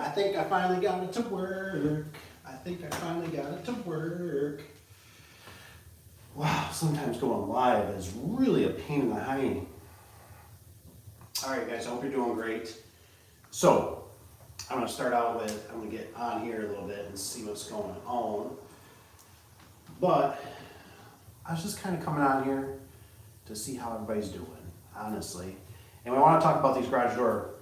I think I finally got it to work. I think I finally got it to work. Wow, sometimes going live is really a pain in the hiney. All right, guys, I hope you're doing great. So, I'm gonna start out with, I'm gonna get on here a little bit and see what's going on. But, I was just kind of coming on here to see how everybody's doing, honestly. And we want to talk about these garage door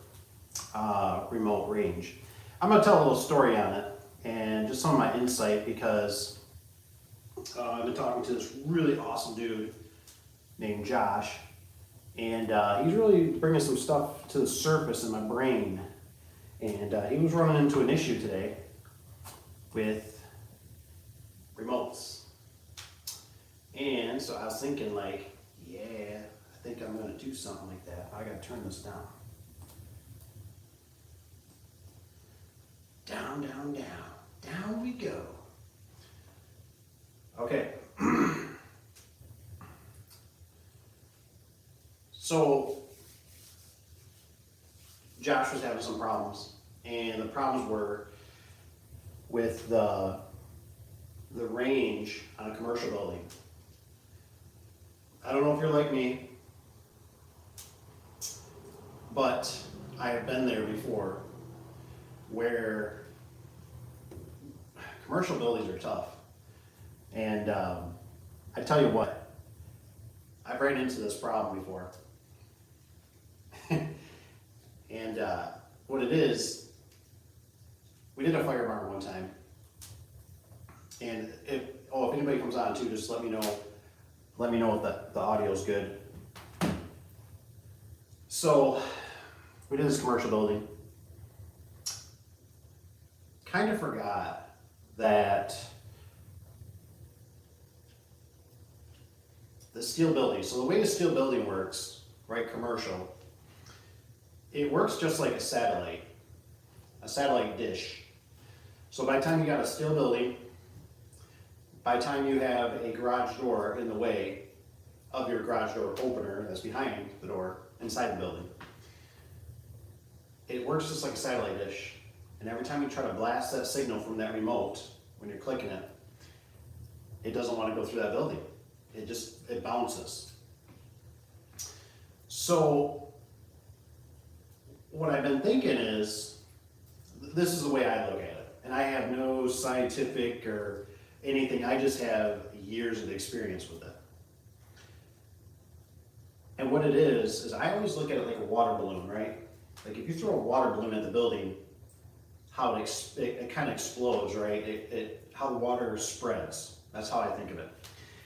remote range. I'm going to tell a little story on it and just some of my insight because I've been talking to this really awesome dude named Josh, and he's really bringing some stuff to the surface in my brain. And he was running into an issue today with remotes. And so I was thinking like, yeah, I think I'm gonna do something like that. I gotta turn this down. Down, down, down. Down we go. Okay. So, Josh was having some problems. And the problems were with the range on a commercial building. I don't know if you're like me, but I have been there before where commercial buildings are tough. And I tell you what, I've ran into this problem before. And what it is, we did a fire barn one time. And if anybody comes on too, just let me know if the audio is good. So, we did this commercial building. Kind of forgot that the steel building, so the way a steel building works, right, commercial, it works just like a satellite dish. So by the time you got a steel building, by the time you have a garage door in the way of your garage door opener that's behind the door inside the building, it works just like a satellite dish. And every time you try to blast that signal from that remote, when you're clicking it, it doesn't want to go through that building. It bounces. So what I've been thinking is, this is the way I look at it. And I have no scientific or anything, I just have years of experience with it. And what it is I always look at it like a water balloon, right? Like if you throw a water balloon at the building, how it kind of explodes, right? How the water spreads. That's how I think of it.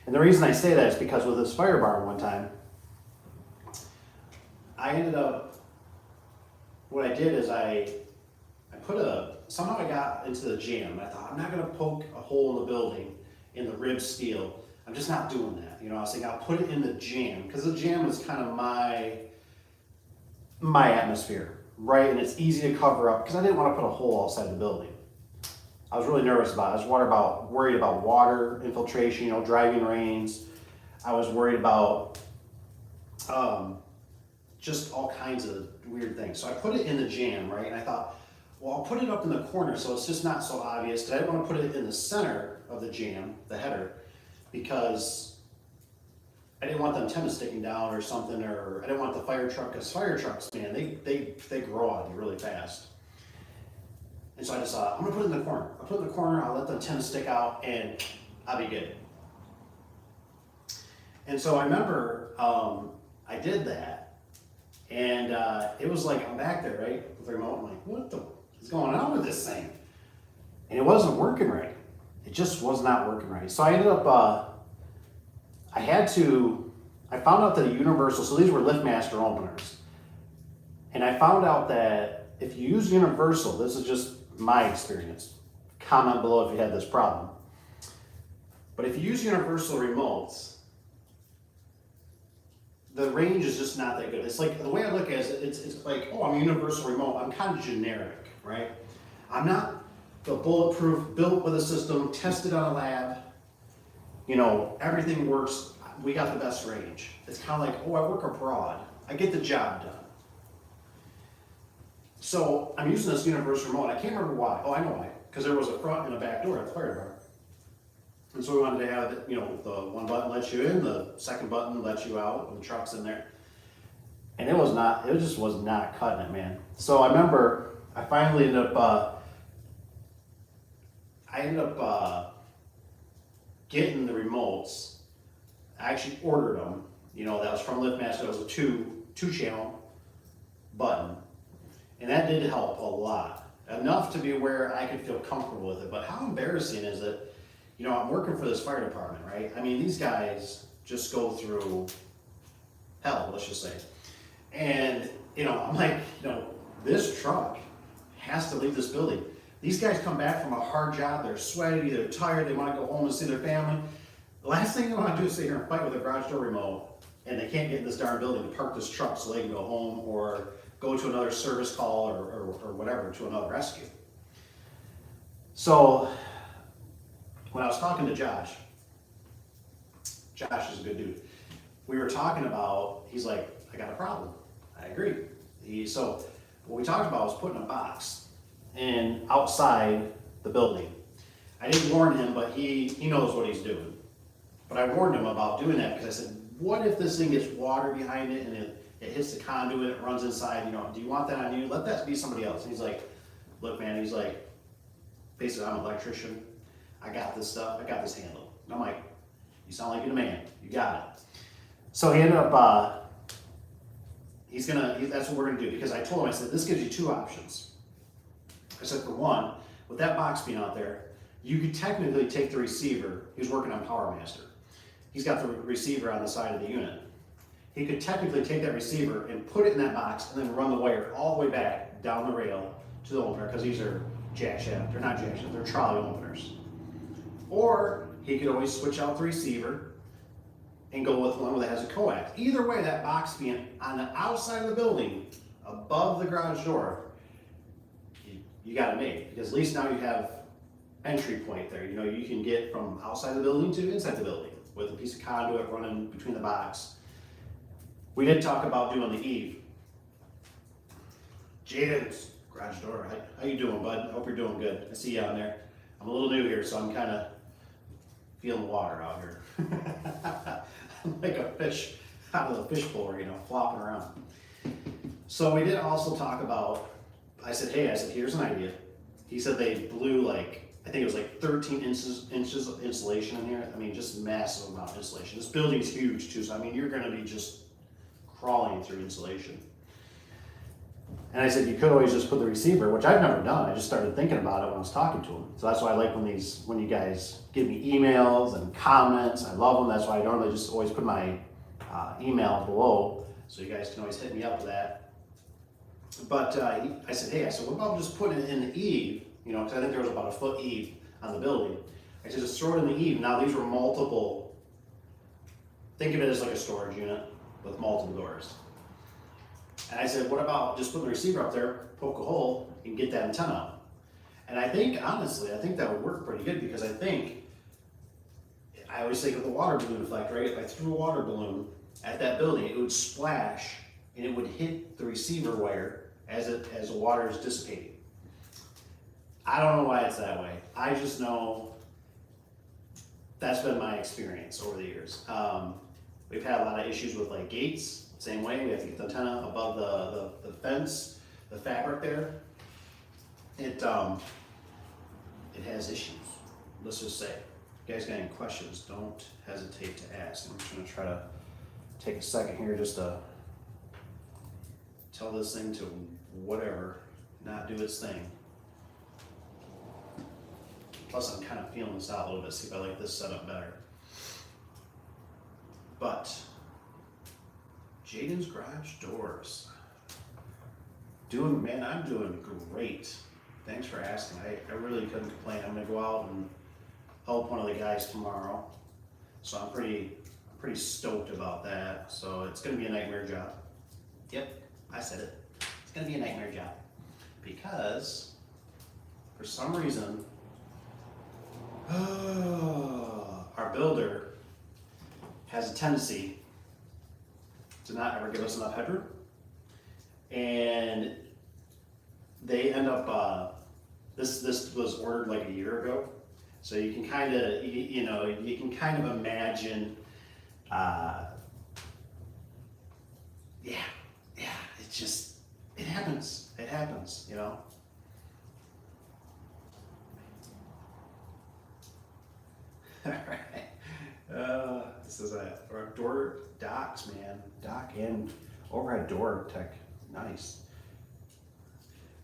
And the reason I say that is because with this fire barn one time, what I did is somehow I got into the jam. I thought, I'm not gonna poke a hole in the building in the rib steel. I'm just not doing that. I was thinking I'll put it in the jam, because the jam is kind of my atmosphere, right? And it's easy to cover up, because I didn't want to put a hole outside the building. I was really nervous about it. I was worried about water infiltration, driving rains. I was worried about just all kinds of weird things. So I put it in the jam, right? And I thought, well, I'll put it up in the corner so it's just not so obvious, because I didn't want to put it in the center of the jam, the header, because I didn't want the antenna sticking down or something, or I didn't want the fire truck, because fire trucks, man, they grow on you really fast. And so I just thought, I'm gonna put it in the corner. I'll put it in the corner, I'll let the antenna stick out, and I'll be good. And so I remember I did that, and it was like, I'm back there, right, with the remote, I'm like, what the is going on with this thing? And it wasn't working right. It just was not working right. So I ended up, I found out that a universal, so these were LiftMaster openers. And I found out that if you use universal, this is just my experience. Comment below if you had this problem. But if you use universal remotes, the range is just not that good. It's like, the way I look at it, it's like, oh, I'm a universal remote. I'm kind of generic, right? I'm not the bulletproof, built with a system, tested on a lab. Everything works. We got the best range. It's kind of like, oh, I work abroad. I get the job done. So I'm using this universal remote. I can't remember why. Oh, I know why. Because there was a front and a back door at the fire department. And so we wanted to have, you know, the one button lets you in, the second button lets you out when the truck's in there. And it just was not cutting it, man. So I remember I finally ended up, getting the remotes. I actually ordered them. You know, that was from LiftMaster. That was a two channel button. And that did help a lot. Enough to be where I could feel comfortable with it. But how embarrassing is it? You know, I'm working for this fire department, right? I mean, these guys just go through hell, let's just say. And, you know, I'm like, you know, this truck has to leave this building. These guys come back from a hard job, they're sweaty, they're tired, they want to go home and see their family. The last thing they want to do is sit here and fight with a garage door remote, and they can't get in this darn building to park this truck so they can go home or go to another service call or whatever, to another rescue. So, when I was talking to Josh is a good dude. We were talking about, he's like, I got a problem. I agree. So what we talked about was putting a box outside the building. I didn't warn him, but he knows what he's doing. But I warned him about doing that because I said, what if this thing gets water behind it and it hits the conduit, it runs inside, you know, do you want that on you? Let that be somebody else. And he's like, look, man, he's like, basically, I'm an electrician. I got this stuff, I got this handled. And I'm like, you sound like you're the man, you got it. So he ended up, that's what we're gonna do, because I told him, I said, this gives you two options. I said, for one, with that box being out there, you could technically take the receiver, he was working on PowerMaster. He's got the receiver on the side of the unit. He could technically take that receiver and put it in that box and then run the wire all the way back down the rail to the opener, because these are jack shaft, they're not jack shaft, they're trolley openers. Or he could always switch out the receiver and go with one that has a coax. Either way, that box being on the outside of the building, above the garage door, you got it made. Because at least now you have entry point there. You know, you can get from outside the building to inside the building with a piece of conduit running between the box. We did talk about doing the eave. Jaden's garage door, how you doing, bud? I hope you're doing good. I see you on there. I'm a little new here, so I'm kind of feeling the water out here. I'm like a fish out of the fish bowl, you know, flopping around. So we did also talk about, I said, here's an idea. He said they blew like, I think it was like 13 inches of insulation in here. I mean, just massive amount of insulation. This building's huge too, so I mean, you're gonna be just crawling through insulation. And I said, you could always just put the receiver, which I've never done. I just started thinking about it when I was talking to him. So that's why I like when you guys give me emails and comments. I love them. That's why I normally just always put my email below, so you guys can always hit me up with that. But I said, what about just putting it in the eave? You know, because I think there was about a foot eave on the building. I said, just throw it in the eave. Now these were multiple. Think of it as like a storage unit with multiple doors. And I said, what about just putting the receiver up there, poke a hole, and get that antenna out? And I think, honestly, that would work pretty good, because I always think of the water balloon effect, right? If I threw a water balloon at that building, it would splash and it would hit the receiver wire as the water is dissipating. I don't know why it's that way. I just know that's been my experience over the years. We've had a lot of issues with like gates. Same way, we have to get the antenna above the fence, the fabric there. It has issues, let's just say. If you guys got any questions, don't hesitate to ask. I'm just gonna try to take a second here just to tell this thing to whatever, not do its thing. Plus I'm kind of feeling this out a little bit, see if I like this setup better. But Jaden's garage doors. I'm doing great. Thanks for asking. I really couldn't complain. I'm gonna go out and help one of the guys tomorrow. So I'm pretty stoked about that. So it's gonna be a nightmare job. Yep, I said it. It's gonna be a nightmare job. Because for some reason, our builder has a tendency to not ever give us enough headroom. And they end up, this was ordered like a year ago. So you can kind of, you can kind of imagine, yeah, it's just, it happens, All right. This is a door docks, man. Dock and overhead door tech. Nice.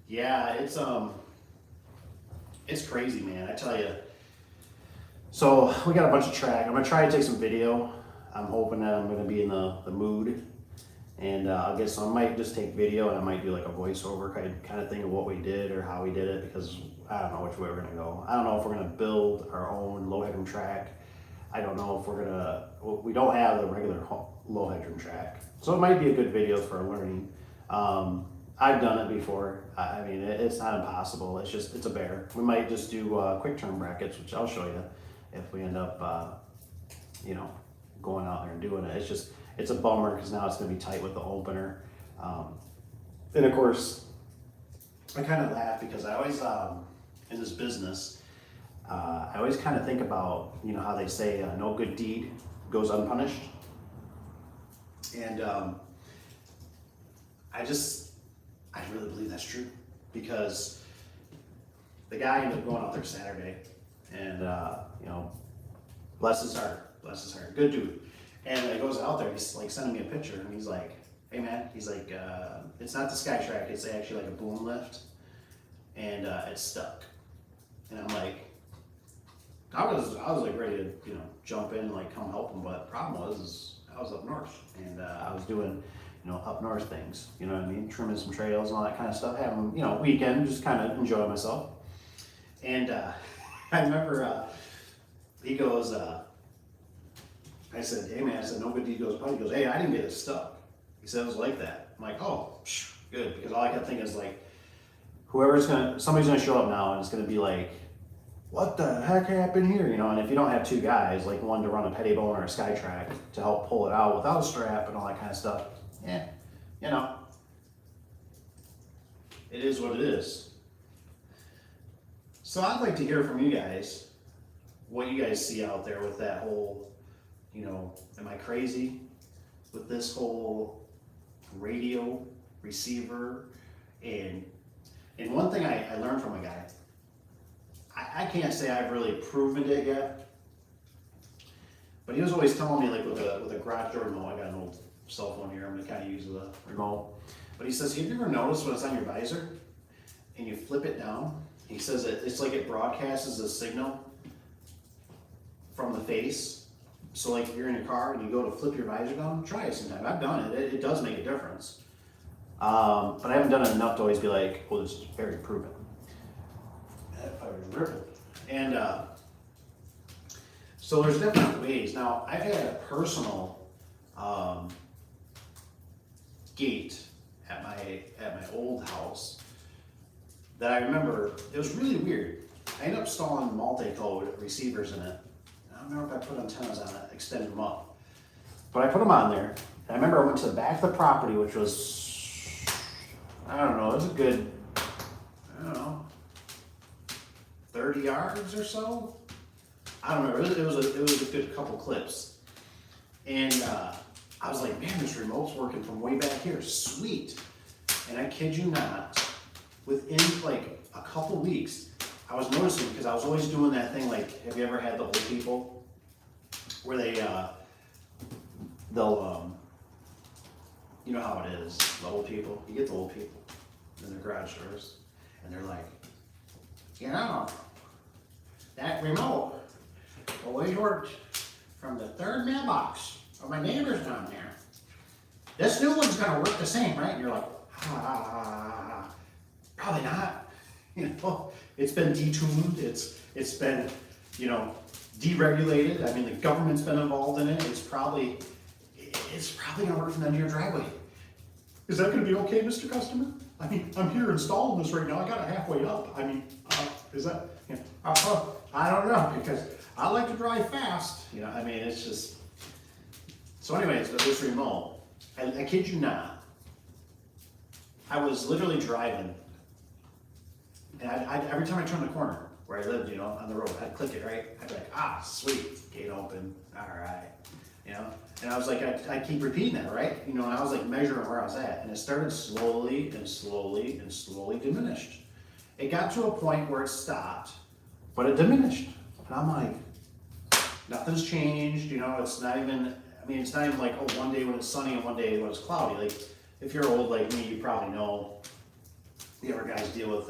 Yeah, it's crazy, man. I tell you. So we got a bunch of track. I'm gonna try to take some video. I'm hoping that I'm gonna be in the mood, and I guess I might just take video and I might do like a voiceover kind of thing of what we did or how we did it, because I don't know which way we're gonna go. I don't know if we're gonna build our own low headroom track. I don't know if we're gonna. We don't have the regular low headroom track, so it might be a good video for learning. I've done it before. I mean, it's not impossible. It's a bear. We might just do quick turn brackets, which I'll show you if we end up, going out there and doing it. It's a bummer because now it's going to be tight with the opener. And of course, I kind of laugh because I always, in this business, I always kind of think about, how they say no good deed goes unpunished. And I really believe that's true, because the guy ended up going out there Saturday, and bless his heart, good dude. And he goes out there, he's like sending me a picture, and he's like, "Hey man," he's like, "it's not the SkyTrack, it's actually like a boom lift, and it's stuck." And I'm like, I was like ready to jump in and like come help him, but the problem was I was up north, and I was doing up north things, what I mean, trimming some trails and all that kind of stuff, having weekend, just kind of enjoying myself. And I remember he goes, I said, "Hey man," I said, "no good deed goes unpunished." He goes, "Hey, I didn't get it stuck." He said it was like that. I'm like, "Oh, good," because all I kept thinking is like, somebody's gonna show up now and it's gonna be like, "What the heck happened here?" And if you don't have two guys, like one to run a Pettibone or a SkyTrack to help pull it out without a strap and all that kind of stuff, it is what it is. So I'd like to hear from you guys, what you guys see out there with that whole, am I crazy with this whole radio receiver? And one thing I learned from a guy, I can't say I've really proven it yet, but he was always telling me, like with a garage door remote, I got an old cell phone here, I'm gonna kind of use the remote, but he says, "Have you ever noticed when it's on your visor and you flip it down?" He says it's like it broadcasts a signal from the face. So like if you're in your car and you go to flip your visor down, try it sometime. I've done it. It does make a difference. But I haven't done it enough to always be like, "Oh, this is very proven." And so there's different ways. Now I've had a personal gate at my old house that I remember. It was really weird. I ended up installing multi-code receivers in it. I don't remember if I put antennas on it, extended them up, but I put them on there. And I remember I went to the back of the property, which was, I don't know, it was a good, 30 yards or so. I don't remember. It was a good couple clips. And I was like, "Man, this remote's working from way back here. Sweet." And I kid you not, within like a couple weeks, I was noticing, because I was always doing that thing, like, have you ever had the old people where they'll you know how it is, the old people, you get the old people in their garage doors, and they're like, "That remote always worked from the third mailbox of my neighbor's down there. This new one's gonna work the same, right?" And you're like, probably not. It's been detuned. It's been, deregulated. I mean, the government's been involved in it. It's probably gonna work from the end of your driveway. "Is that gonna be okay, Mr. Customer? I mean, I'm here installing this right now. I got it halfway up. I mean, is that?" I don't know, because I like to drive fast. I mean, it's just. So anyways, with this remote, I kid you not, I was literally driving And every time I turned the corner where I lived, on the road, I'd click it, right? I'd be like, sweet, gate open, all right, And I was like, I keep repeating that, right? And I was like measuring where I was at, and it started slowly and slowly and slowly diminished. It got to a point where it stopped, but it diminished. And I'm like, nothing's changed, it's not even like, one day when it's sunny and one day when it's cloudy. Like, if you're old like me, you probably know, the other guys deal with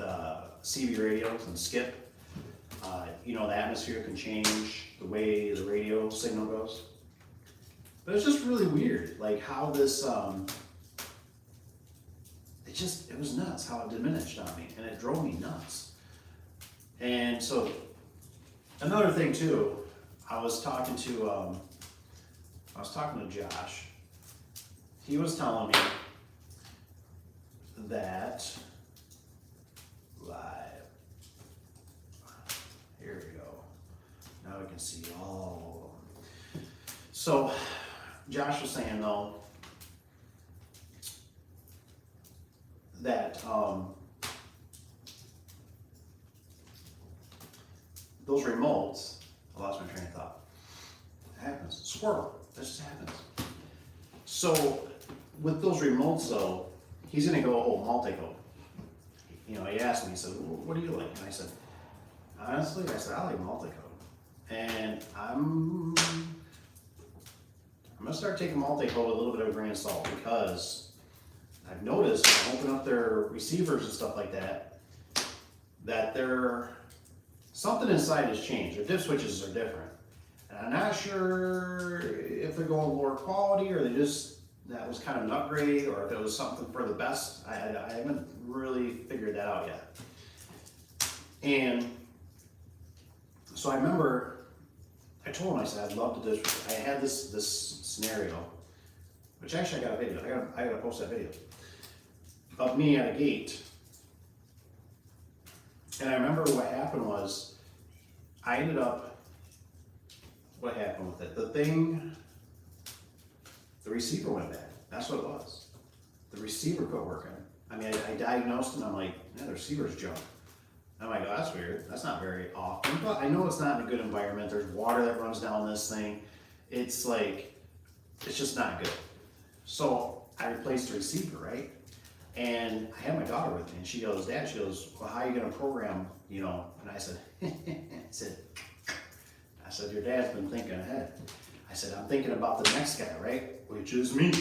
CB radios and skip. The atmosphere can change the way the radio signal goes. But it's just really weird, like how this, it was nuts how it diminished on me, and it drove me nuts. And so, another thing too, I was talking to Josh. He was telling me that, here we go. Now we can see all of them. So, Josh was saying though, that those remotes, I lost my train of thought. It happens. Squirrel. That just happens. So with those remotes though, he's gonna go multi-code. He asked me, he said, what do you like? And I said, honestly, I like multi-code. And I'm gonna start taking multi-code with a little bit of a grain of salt, because I've noticed when I open up their receivers and stuff like that, that something inside has changed. Their dip switches are different. And I'm not sure if they're going lower quality, or that was kind of an upgrade, or if it was something for the best. I haven't really figured that out yet. And so I remember, I told him, I said, I'd love to do this. I had this scenario, which actually I got a video. I gotta post that video of me at a gate. And I remember what happened was, what happened with it? The receiver went bad. That's what it was. The receiver quit working. I diagnosed it, and I'm like, yeah, the receiver's junk. I'm like, oh, that's weird. That's not very often. But I know it's not in a good environment. There's water that runs down this thing. It's just not good. So I replaced the receiver, right? And I had my daughter with me, and she goes, Dad, well, how are you gonna program, And I said, I said, your dad's been thinking ahead. I said, I'm thinking about the next guy, right? Which is me.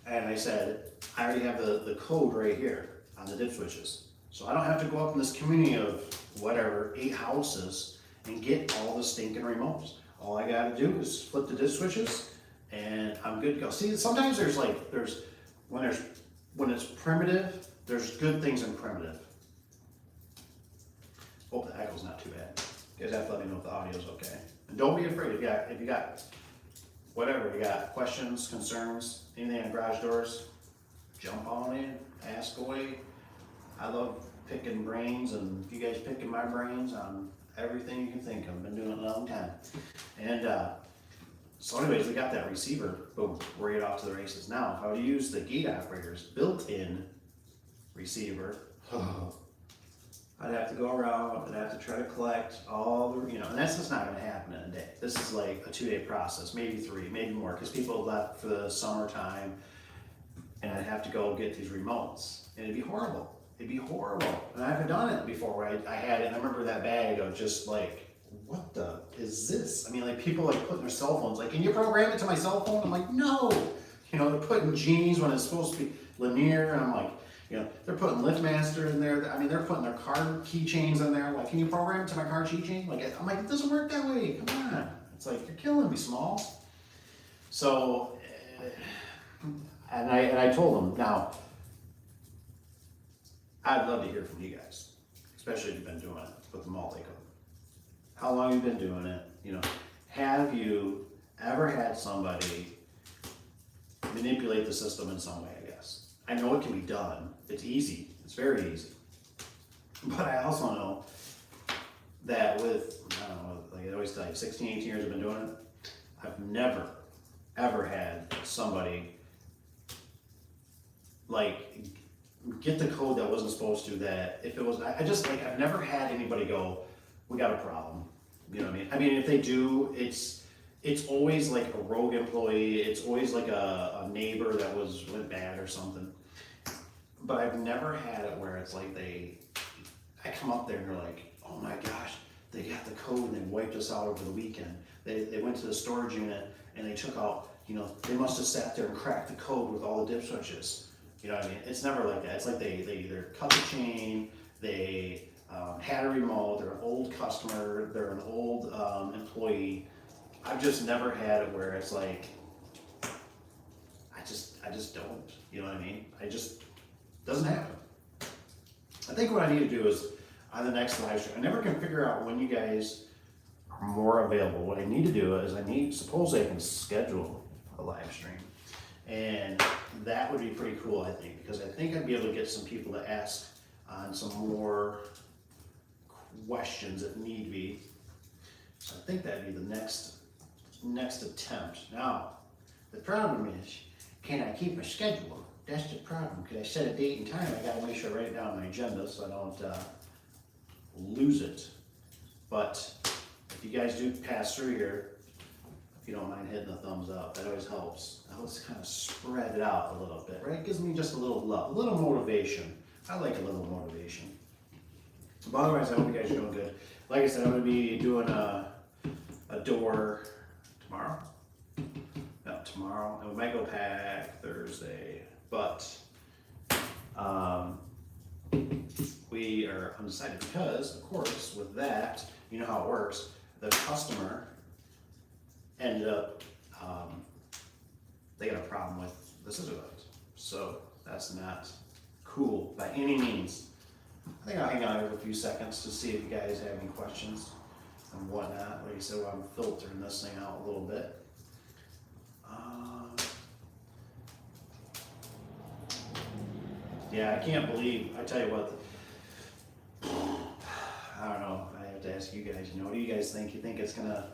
And I said, I already have the code right here on the dip switches. So I don't have to go up in this community of 8 houses and get all the stinking remotes. All I gotta do is flip the dip switches and I'm good to go. See, sometimes when it's primitive, there's good things in primitive. Hope the echo's not too bad. You guys have to let me know if the audio's okay. And don't be afraid if you got questions, concerns, anything on garage doors, jump on in, ask away. I love picking brains, and you guys picking my brains on everything you can think of. I've been doing it a long time. And so anyways, we got that receiver, boom, we're right off to the races. Now, if I would use the gate operator's built-in receiver, I'd have to go around and I'd have to try to collect all the, and that's just not gonna happen in a day. This is like a 2-day process, maybe 3, maybe more, because people left for the summertime, and I'd have to go get these remotes, and it'd be horrible. It'd be horrible. And I haven't done it before where I had it, and I remember that bag of just like, what the is this? People putting their cell phones, can you program it to my cell phone? I'm like, no. They're putting genies when it's supposed to be linear, and I'm like, they're putting LiftMaster in there. They're putting their car keychains in there. Like, can you program it to my car keychain? I'm like, it doesn't work that way. Come on. It's like, you're killing me, Smalls. So, and I told them, now, I'd love to hear from you guys, especially if you've been doing it with the multi-code. How long you've been doing it? Have you ever had somebody manipulate the system in some way? I guess I know it can be done. It's easy. It's very easy. But I also know that with, like I always tell you, 16, 18 years I've been doing it, I've never, ever had somebody get the code that wasn't supposed to, that if it was, I just like, I've never had anybody go, we got a problem. You know what I mean? I mean, if they do, it's always like a rogue employee. It's always like a neighbor that went bad or something. But I've never had it where it's like I come up there and they're like, oh my gosh, they got the code and they wiped us out over the weekend. They went to the storage unit and they took out, you know, they must have sat there and cracked the code with all the dip switches. You know what I mean? It's never like that. It's like they either cut the chain, they had a remote, they're an old customer, they're an old employee. I've just never had it where it's like, I just don't, you know what I mean? Doesn't happen. I think what I need to do is, on the next live stream, I never can figure out when you guys are more available. What I need to do is supposedly I can schedule a live stream. And that would be pretty cool, I think, because I think I'd be able to get some people to ask on some more questions if need be. So I think that'd be the next attempt. Now, the problem is, can I keep a schedule? That's the problem, because I set a date and time. I gotta make sure I write it down on my agenda so I don't lose it. But if you guys do pass through here, if you don't mind hitting the thumbs up, that always helps. Now let's kind of spread it out a little bit, right? It gives me just a little love, a little motivation. I like a little motivation. But otherwise, I hope you guys are doing good. Like I said, I'm gonna be doing a door tomorrow. No, tomorrow. And we might go pack Thursday, but we are undecided because, of course, with that, you know how it works. The customer ended up, they got a problem with the scissor lift. So that's not cool by any means. I think I'll hang out here for a few seconds to see if you guys have any questions and whatnot. Like I said, I'm filtering this thing out a little bit. Yeah, I can't believe, I tell you what, I don't know, I have to ask you guys, you know, what do you guys think? You think it's gonna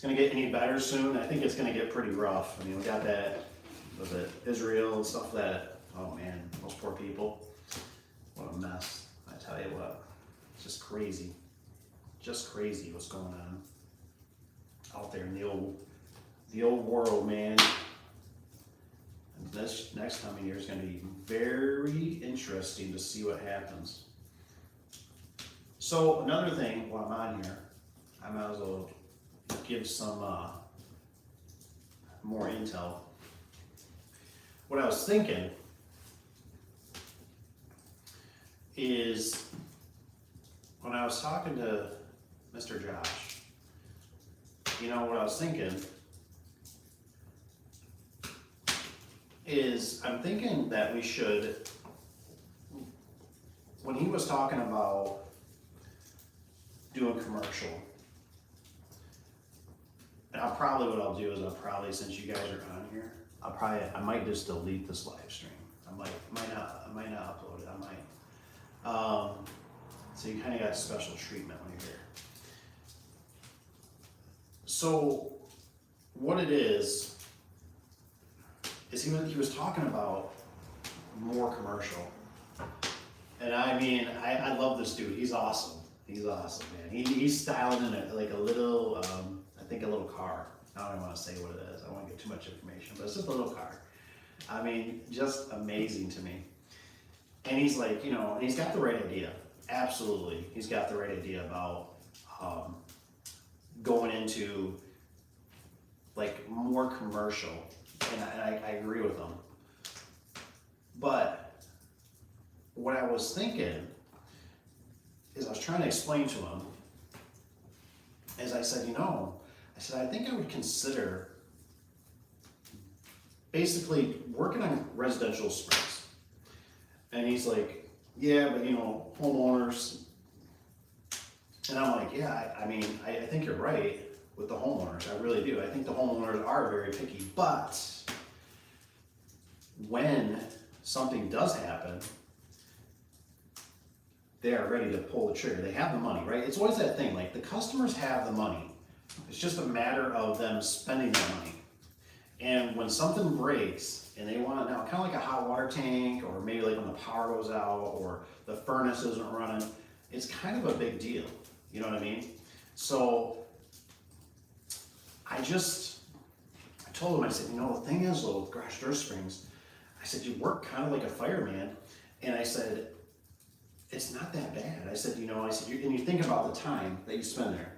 get any better soon? I think it's gonna get pretty rough. I mean, we got that, was it Israel and stuff that, oh man, those poor people, what a mess. I tell you what, it's just crazy what's going on out there in the old world, man. And this next coming year is going to be very interesting to see what happens. So another thing, while I'm on here, I might as well give some more intel. What I was thinking is, when I was talking to Mr. Josh, you know, what I was thinking is, I'm thinking that we should, when he was talking about doing commercial, and what I'll do is since you guys are on here, I might just delete this live stream. I might not upload it. I might. So you kind of got special treatment when you're here. So what it is he was talking about more commercial. And I mean, I love this dude. He's awesome. He's awesome, man. He's styling in like a little, I think a little car. I don't want to say what it is. I don't want to get too much information, but it's just a little car. I mean, just amazing to me. And he's like, you know, and he's got the right idea. Absolutely. He's got the right idea about going into like more commercial. And I agree with him. But what I was thinking is, I was trying to explain to him, as I said, I think I would consider basically working on residential springs. And he's like, yeah, but homeowners. And I'm like, yeah, I mean, I think you're right with the homeowners. I really do. I think the homeowners are very picky, but when something does happen, they are ready to pull the trigger. They have the money, right? It's always that thing, like the customers have the money. It's just a matter of them spending that money. And when something breaks and they want it now, kind of like a hot water tank, or maybe like when the power goes out or the furnace isn't running, it's kind of a big deal. You know what I mean? So I told him, I said, you know, the thing is though, with garage door springs, I said, you work kind of like a fireman. And I said, it's not that bad. I said, you know, and you think about the time that you spend there.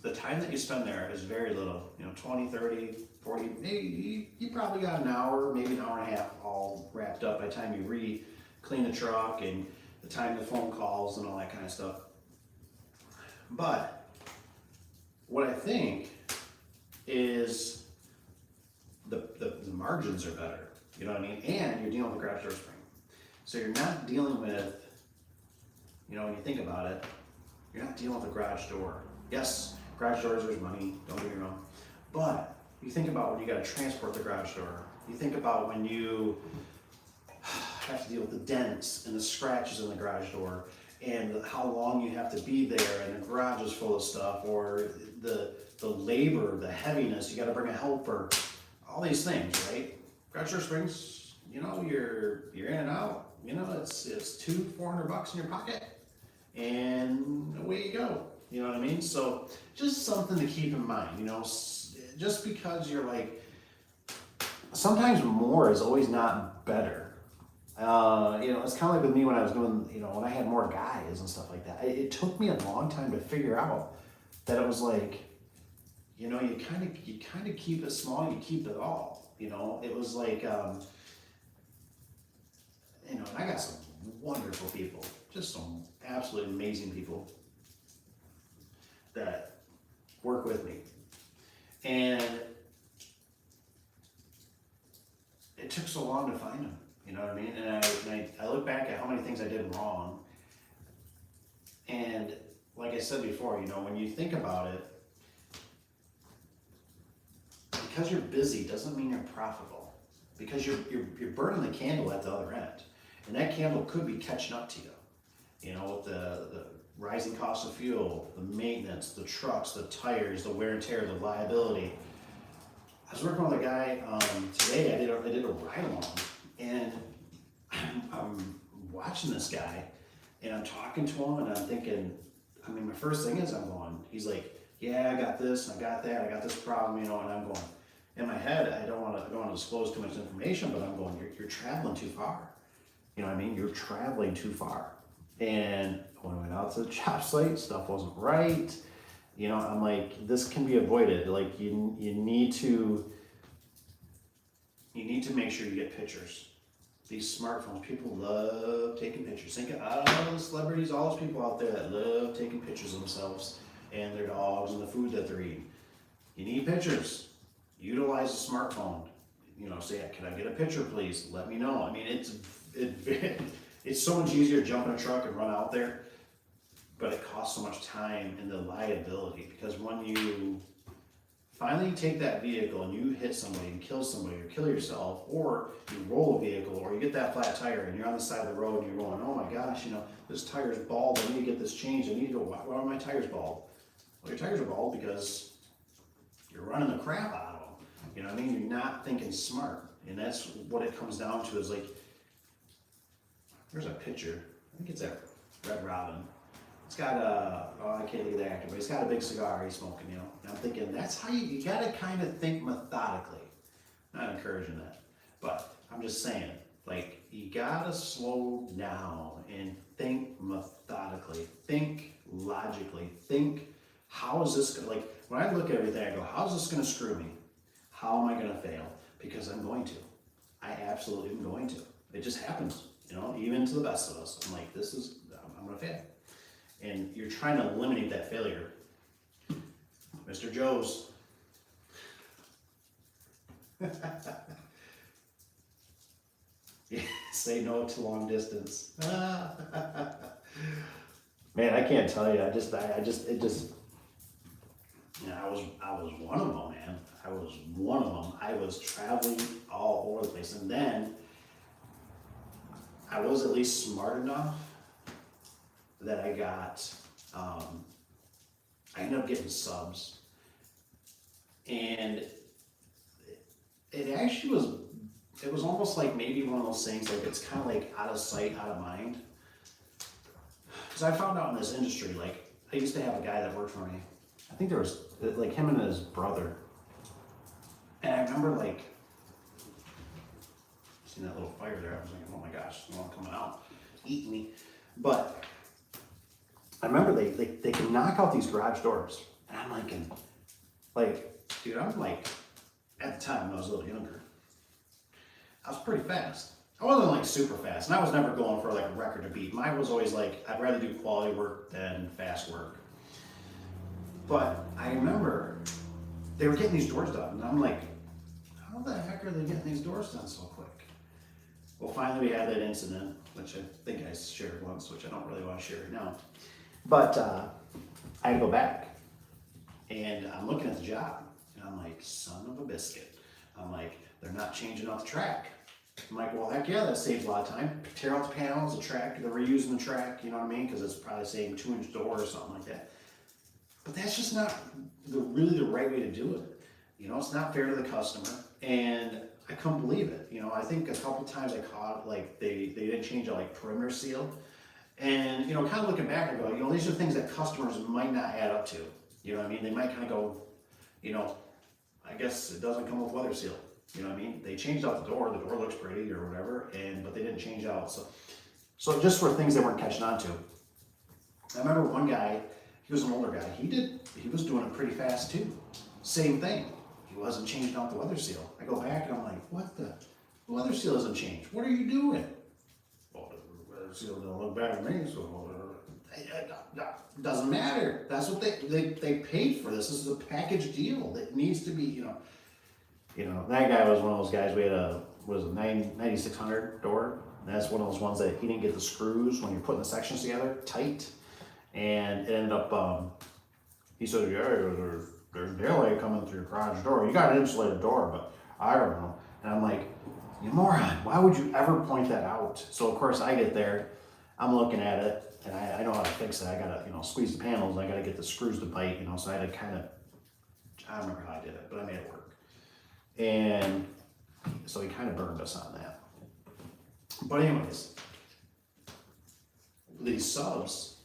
The time that you spend there is very little, you know, 20, 30, 40, maybe you probably got an hour, maybe an hour and a half all wrapped up by the time you clean the truck and the time the phone calls and all that kind of stuff. But what I think is the margins are better, you know what I mean? And you're dealing with a garage door spring. So you're not dealing with, you know, when you think about it, you're not dealing with a garage door. Yes, garage doors, there's money, don't get me wrong. But you think about when you got to transport the garage door. You think about when you have to deal with the dents and the scratches in the garage door and how long you have to be there and the garage is full of stuff, or the labor, the heaviness, you got to bring a helper, all these things, right? Garage door springs, you know, you're in and out, you know, it's $400 in your pocket and away you go. You know what I mean? So just something to keep in mind, you know, just because you're like, sometimes more is always not better. You know, it's kind of like with me when I was doing, you know, when I had more guys and stuff like that. It took me a long time to figure out that it was like, you know, you kind of keep it small, you keep it all. You know, it was like, you know, and I got some wonderful people, just some absolutely amazing people that work with me. And it took so long to find them, you know what I mean? And I look back at how many things I did wrong. And like I said before, you know, when you think about it, because you're busy doesn't mean you're profitable. Because you're burning the candle at the other end. And that candle could be catching up to you. You know, with the rising cost of fuel, the maintenance, the trucks, the tires, the wear and tear, the liability. I was working with a guy today. I did a ride along, and I'm watching this guy, and I'm talking to him, and I'm thinking. I mean, my first thing is I'm going. He's like, "Yeah, I got this, and I got that, I got this problem," you know, and I'm going. In my head, I don't want to disclose too much information, but I'm going. You're traveling too far. You know what I mean? You're traveling too far. And when I went out to the job site, stuff wasn't right. You know, I'm like, this can be avoided. Like you need to make sure you get pictures. These smartphones, people love taking pictures. Think of all the celebrities, all those people out there that love taking pictures of themselves and their dogs and the food that they're eating. You need pictures. Utilize a smartphone. You know, say, can I get a picture, please? Let me know. I mean, it's so much easier to jump in a truck and run out there, but it costs so much time and the liability, because when you finally take that vehicle and you hit somebody and kill somebody or kill yourself, or you roll a vehicle, or you get that flat tire and you're on the side of the road and you're going, oh my gosh, you know, this tire's bald, I need to get this changed, I need to go, why are my tires bald? Well, your tires are bald because you're running the crap out of them. You know what I mean? You're not thinking smart. And that's what it comes down to, is like, there's a picture, I think it's that Red Robin. It's got I can't think of the actor, but he's got a big cigar he's smoking, you know. And I'm thinking, that's how you gotta kind of think methodically. Not encouraging that, but I'm just saying, like, you gotta slow down and think methodically, think logically, think, how is this gonna, like, when I look at everything, I go, how's this gonna screw me? How am I gonna fail? Because I'm going to. I absolutely am going to. It just happens. You know, even to the best of us. I'm like, I'm gonna fail. And you're trying to eliminate that failure. Mr. Joe's. Yeah, say no to long distance. Man, I can't tell you. I just, you know, I was one of them, man. I was one of them. I was traveling all over the place. And then I was at least smart enough that I got I ended up getting subs. And it actually was, it was almost like maybe one of those things, like it's kind of like out of sight, out of mind. Because I found out in this industry, like I used to have a guy that worked for me. I think there was like him and his brother. And I remember like, seeing that little fire there, I was like, oh my gosh, there's one coming out, eating me. But I remember they can knock out these garage doors. And I'm like, dude, I'm like, at the time when I was a little younger, I was pretty fast. I wasn't like super fast, and I was never going for like a record to beat. Mine was always like, I'd rather do quality work than fast work. But I remember they were getting these doors done, and I'm like, how the heck are they getting these doors done so quick? Well, finally we had that incident, which I think I shared once, which I don't really want to share right now. But I had to go back, and I'm looking at the job, and I'm like, son of a biscuit. I'm like, they're not changing out the track. I'm like, well, heck yeah, that saves a lot of time. Tear out the panels, the track, they're reusing the track, you know what I mean? Because it's probably saying 2-inch door or something like that. But that's just not really the right way to do it. You know, it's not fair to the customer, and I couldn't believe it. You know, I think a couple times I caught, like, they didn't change a, like, perimeter seal. And, you know, kind of looking back, I go, you know, these are things that customers might not add up to. You know what I mean? They might kind of go, you know, I guess it doesn't come with weather seal. You know what I mean? They changed out the door looks pretty or whatever, but they didn't change out. So just were things they weren't catching on to. I remember one guy, he was an older guy, he was doing it pretty fast too. Same thing. He wasn't changing out the weather seal. I go back and I'm like, what the weather seal doesn't change. What are you doing? Well, the weather seal don't look bad to me, so it doesn't matter. That's what they paid for this. This is a package deal. It needs to be, you know, that guy was one of those guys. We had a 9600 door. And that's one of those ones that he didn't get the screws when you're putting the sections together tight. And it ended up, he said, yeah, there's daylight coming through your garage door. You got an insulated door, but I don't know. And I'm like, you moron, why would you ever point that out? So of course I get there, I'm looking at it, and I know how to fix it. I gotta, squeeze the panels, and I gotta get the screws to bite, so I had to kind of, I don't remember how I did it, but I made it work. And so he kind of burned us on that. But anyways, these subs,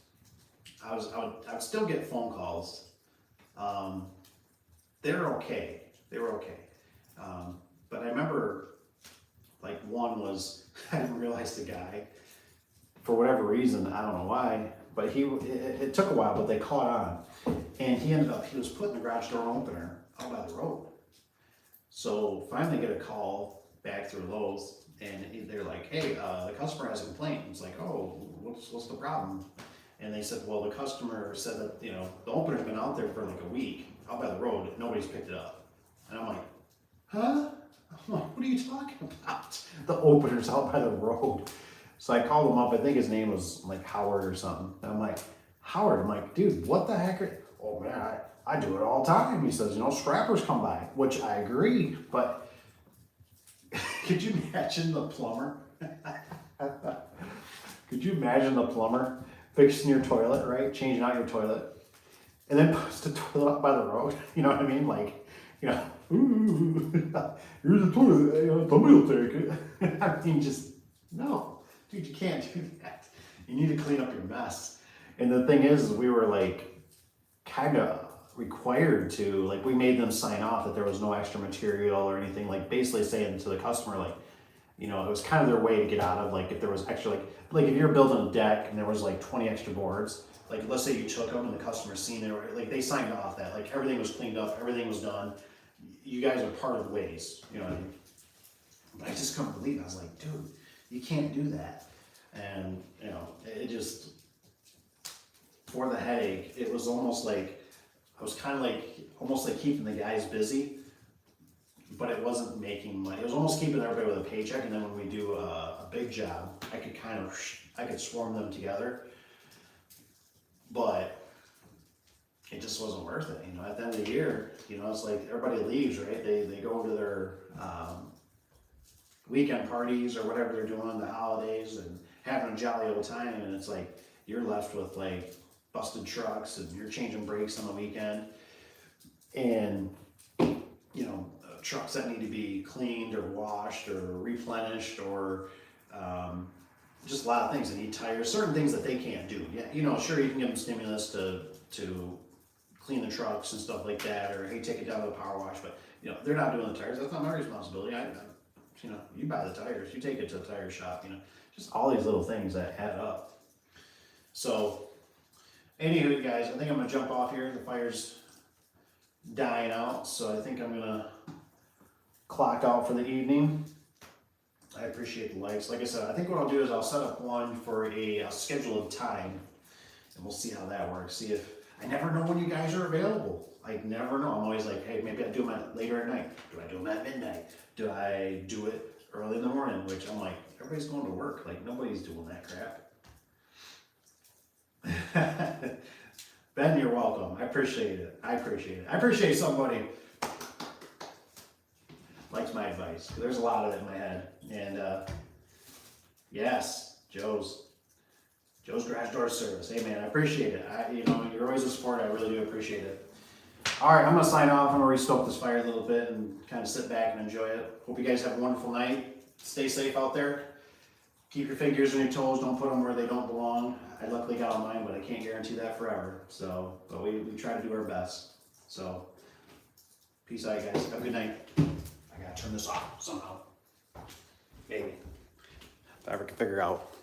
I would still get phone calls. They're okay. They were okay. But I remember, like, one was, I didn't realize the guy, for whatever reason, I don't know why, but it took a while, but they caught on. And he was putting the garage door opener out by the road. So finally get a call back through Lowe's, and they're like, hey, the customer has a complaint. It's like, oh, what's the problem? And they said, well, the customer said that, the opener's been out there for like a week, out by the road, nobody's picked it up. And I'm like, huh? I'm like, what are you talking about? The opener's out by the road. So I called him up, I think his name was like Howard or something. And I'm like, Howard, I'm like, dude, what the heck oh man, I do it all the time. He says, scrappers come by, which I agree, but could you imagine the plumber? Could you imagine the plumber fixing your toilet, right? Changing out your toilet, and then puts the toilet up by the road. You know what I mean? Like, ooh, here's the toilet, somebody will take it. I mean, just, no, dude, you can't do that. You need to clean up your mess. And the thing is, we were like, kind of required to, like, we made them sign off that there was no extra material or anything, like basically saying to the customer, like, it was kind of their way to get out of, like, if there was extra, like if you're building a deck and there was like 20 extra boards, like let's say you took them and the customer seen it, like they signed off that, like everything was cleaned up, everything was done, you guys are part of the ways, you know what I mean? But I just couldn't believe it. I was like, dude, you can't do that. And, it just, for the headache, it was almost like, I was kind of like, almost like keeping the guys busy, but it wasn't making money. It was almost keeping everybody with a paycheck, and then when we do a big job, I could swarm them together, but it just wasn't worth it. At the end of the year, it's like everybody leaves, right? They go to their weekend parties or whatever they're doing, the holidays, and having a jolly old time, and it's like, you're left with like busted trucks and you're changing brakes on the weekend, and trucks that need to be cleaned or washed or replenished, or just a lot of things that need tires, certain things that they can't do. Yeah, sure, you can give them stimulus to clean the trucks and stuff like that, or hey, take it down to the power wash, but they're not doing the tires. That's not my responsibility. You buy the tires, you take it to the tire shop. Just all these little things that add up. So, anywho, guys, I think I'm gonna jump off here. The fire's dying out, so I think I'm gonna clock out for the evening. I appreciate the likes. Like I said, I think what I'll do is I'll set up one for a scheduled time, and we'll see how that works. See if I never know when you guys are available. I never know. I'm always like, hey, maybe I do them later at night. Do I do them at midnight? Do I do it early in the morning? Which I'm like, everybody's going to work. Like, nobody's doing that crap. Ben, you're welcome. I appreciate it. I appreciate somebody likes my advice, because there's a lot of it in my head. And yes, Joe's Garage Door Service. Hey man, I appreciate it. You're always a support. I really do appreciate it. All right, I'm gonna sign off. I'm gonna restoke this fire a little bit and kind of sit back and enjoy it. Hope you guys have a wonderful night. Stay safe out there. Keep your fingers on your toes. Don't put them where they don't belong. I luckily got on mine, but I can't guarantee that forever. So, but we try to do our best. So, peace out, guys. Have a good night. I gotta turn this off somehow. Maybe. If I ever can figure out.